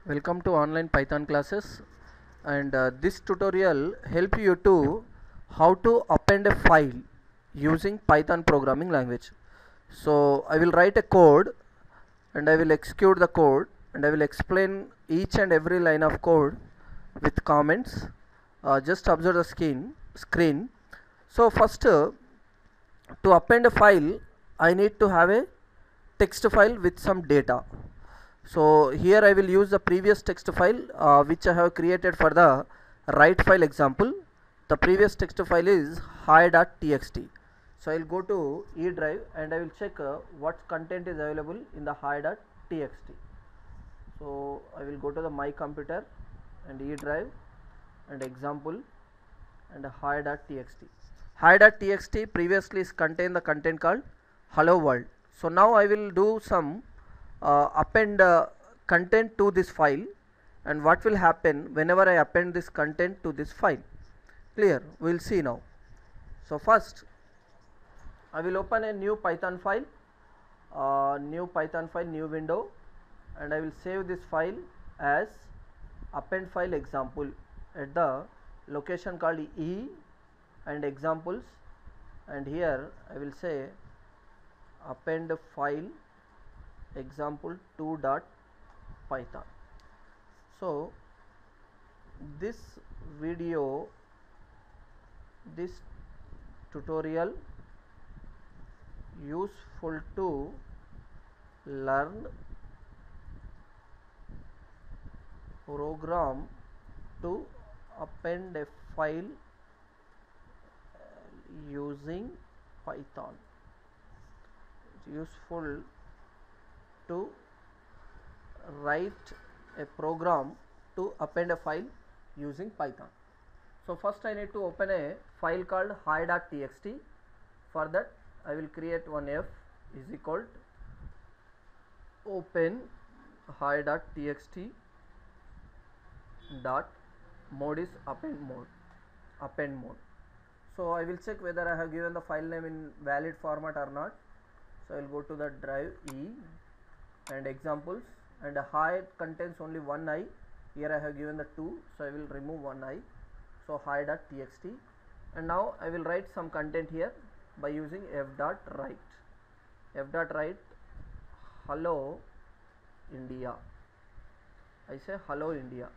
Welcome to online Python classes, and this tutorial help you to how to append a file using Python programming language. So I will write a code and I will execute the code and I will explain each and every line of code with comments. Just observe the screen. So first, to append a file I need to have a text file with some data. So here I will use the previous text file which I have created for the write file example. The previous text file is hi.txt. So I will go to E drive and I will check what content is available in the hi.txt. So I will go to the my computer and E drive and example and hi.txt. Hi.txt previously is contained the content called hello world. So now I will do some append content to this file, and what will happen whenever I append this content to this file. Clear? We will see now. So first I will open a new Python file, new window, and I will save this file as append file example at the location called E and examples, and here I will say append file example2.python. So this tutorial useful to learn program to append a file using Python. It's useful to write a program to append a file using Python. So first I need to open a file called hi.txt. For that I will create one f is equal to open hi.txt dot mode is append mode. So I will check whether I have given the file name in valid format or not. So I will go to the drive E and examples, and hi contains only one I. Here I have given the 2, so I will remove one I. So hi.txt, and now I will write some content here by using f.write. F.write hello India. I say hello India.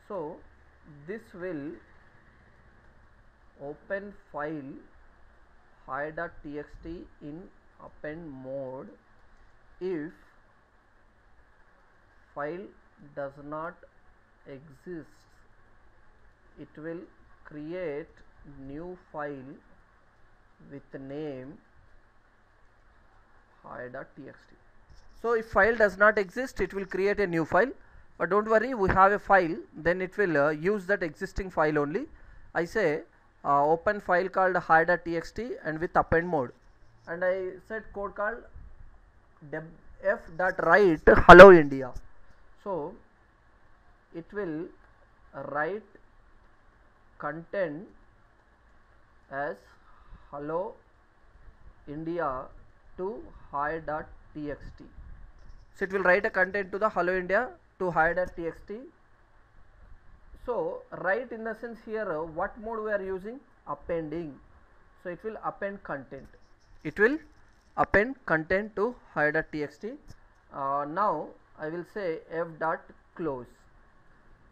So this will open file hi.txt in append mode if file does not exist. It will create new file with name hi.txt. So if file does not exist, it will create a new file, but don't worry, we have a file, then it will use that existing file only. I say open file called hi.txt and with append mode, and I said code called f.write hello India. So it will write content as hello India to hi.txt. So it will write a content to the hello India to hi.txt. So write in the sense here what mode we are using? Appending. So it will append content. It will append content to hi.txt. Now I will say f.close.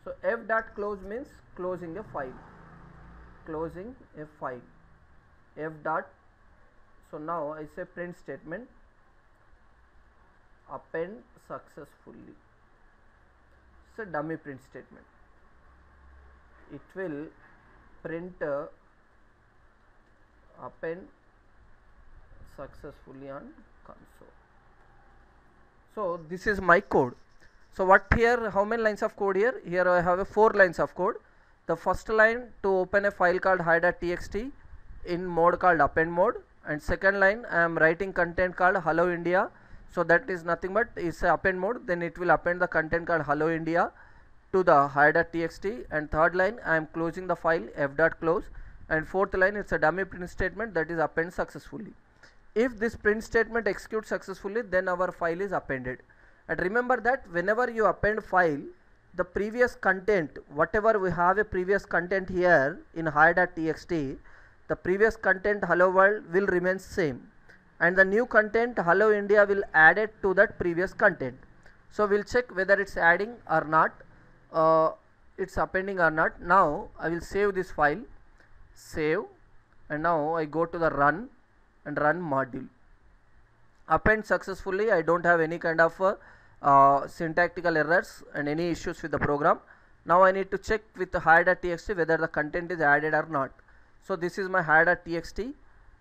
So f.close means closing a file. Closing a file. F. So now I say print statement append successfully. It's a dummy print statement. It will print append successfully on console. So this is my code. So what here, how many lines of code here? Here I have a 4 lines of code. The first line to open a file called hi.txt in mode called append mode, and second line I am writing content called hello India. So that is nothing but is a append mode, then it will append the content called hello India to the hi.txt, and third line I am closing the file f.close, and fourth line it's a dummy print statement that is append successfully. If this print statement executes successfully, then our file is appended, And remember that whenever you append file, the previous content, whatever we have a previous content here in hi.txt, the previous content hello world will remain same, and the new content hello India will add it to that previous content. So we'll check whether it's adding or not, it's appending or not. Now I will save this file, save, and now I go to the run and run module. Append successfully. I don't have any kind of syntactical errors and any issues with the program. Now I need to check with the hi.txt whether the content is added or not. So this is my hi.txt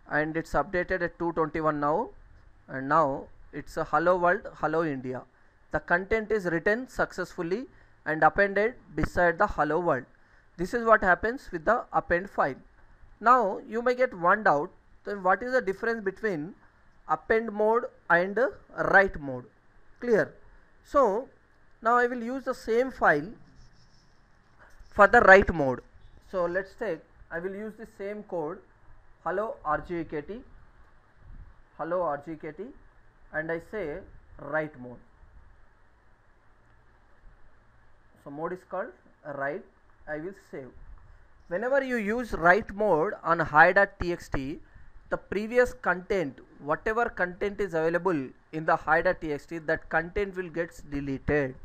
and it's updated at 2:21 now, and now it's a hello world, hello India. The content is written successfully and appended beside the hello world. This is what happens with the append file. Now you may get one doubt, then what is the difference between append mode and write mode? Clear? So now I will use the same file for the write mode. So let's take, I will use the same code, hello rgkt, and I say write mode. So mode is called write. I will save. Whenever you use write mode on hi.txt, the previous content, whatever content is available in the hi.txt, that content will get deleted.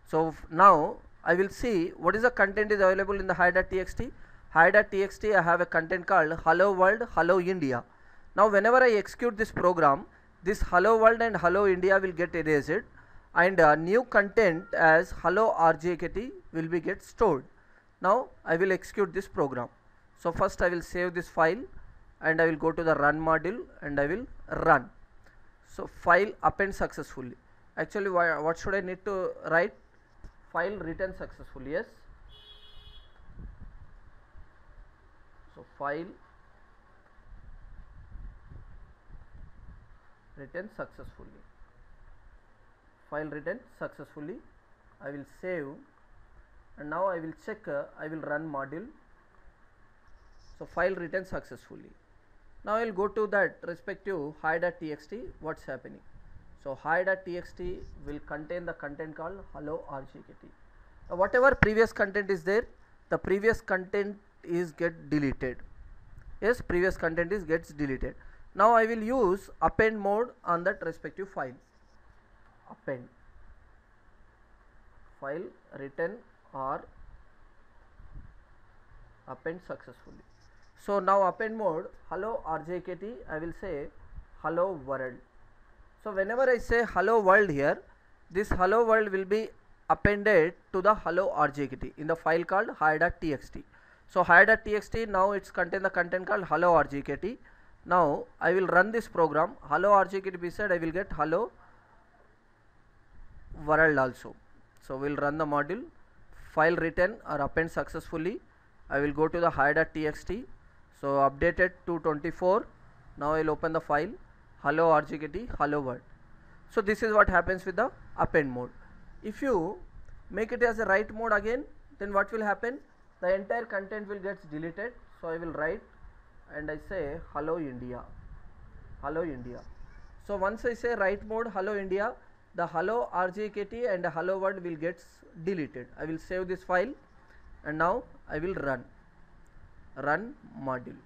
So now I will see what is the content is available in the hi.txt. Hi.txt, I have a content called hello world, hello India. Now whenever I execute this program, this hello world and hello India will get erased, and new content as hello rgkt will be get stored. Now I will execute this program. So first I will save this file and I will go to the run module and I will run. So file append successfully. Actually what should I need to write? File written successfully. Yes. So file written successfully. File written successfully. I will save, and now I will check, I will run module. So file written successfully. Now I will go to that respective hi.txt, what's happening. So hi.txt will contain the content called hello rgkt. Now whatever previous content is there, the previous content is get deleted. Yes, previous content is gets deleted. Now I will use append mode on that respective file. Append file written or append successfully. So now append mode hello rjkt, I will say hello world. So whenever I say hello world here, this hello world will be appended to the hello rjkt in the file called hi.txt. So hi.txt, now it's contain the content called hello rjkt. Now I will run this program, hello rjkt beside I will get hello world also. So we'll run the module, file written or append successfully. I will go to the hi.txt. So updated to 24. Now I will open the file hello rjkt, hello world. So this is what happens with the append mode. If you make it as a write mode again, then what will happen? The entire content will get deleted. So I will write and I say hello India, hello India. So once I say write mode hello India, the hello rjkt and hello world will get deleted. I will save this file and now I will run module.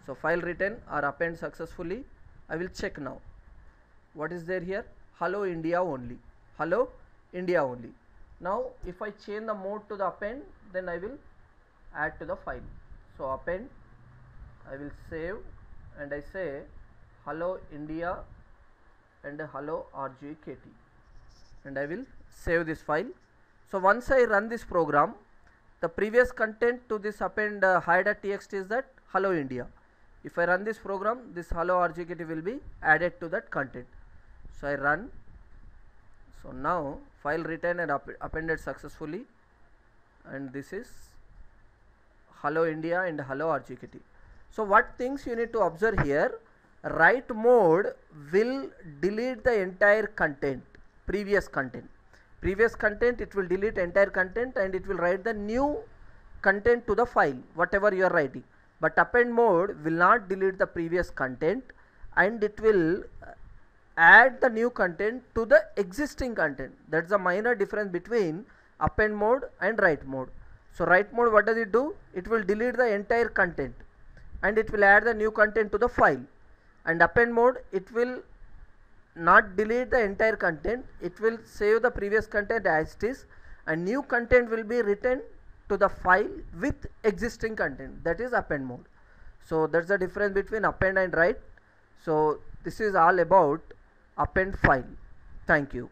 So file written or append successfully. I will check now what is there here, hello India only, hello India only. Now if I change the mode to the append, then I will add to the file. So append, I will save and I say hello India and hello rjkt, and I will save this file. So once I run this program, the previous content to this append hi.txt is that hello India. If I run this program, this hello rjkt will be added to that content. So I run. So now file written and appended successfully, and this is hello India and hello rjkt. So what things you need to observe here? Write mode will delete the entire content, previous content. Previous content, it will delete entire content and it will write the new content to the file, whatever you are writing. But append mode will not delete the previous content, and it will add the new content to the existing content. That's the minor difference between append mode and write mode. So write mode, what does it do? It will delete the entire content and it will add the new content to the file. And append mode, it will not delete the entire content, it will save the previous content as it is, and new content will be written to the file with existing content. That is append mode. So that's the difference between append and write. So this is all about append file. Thank you.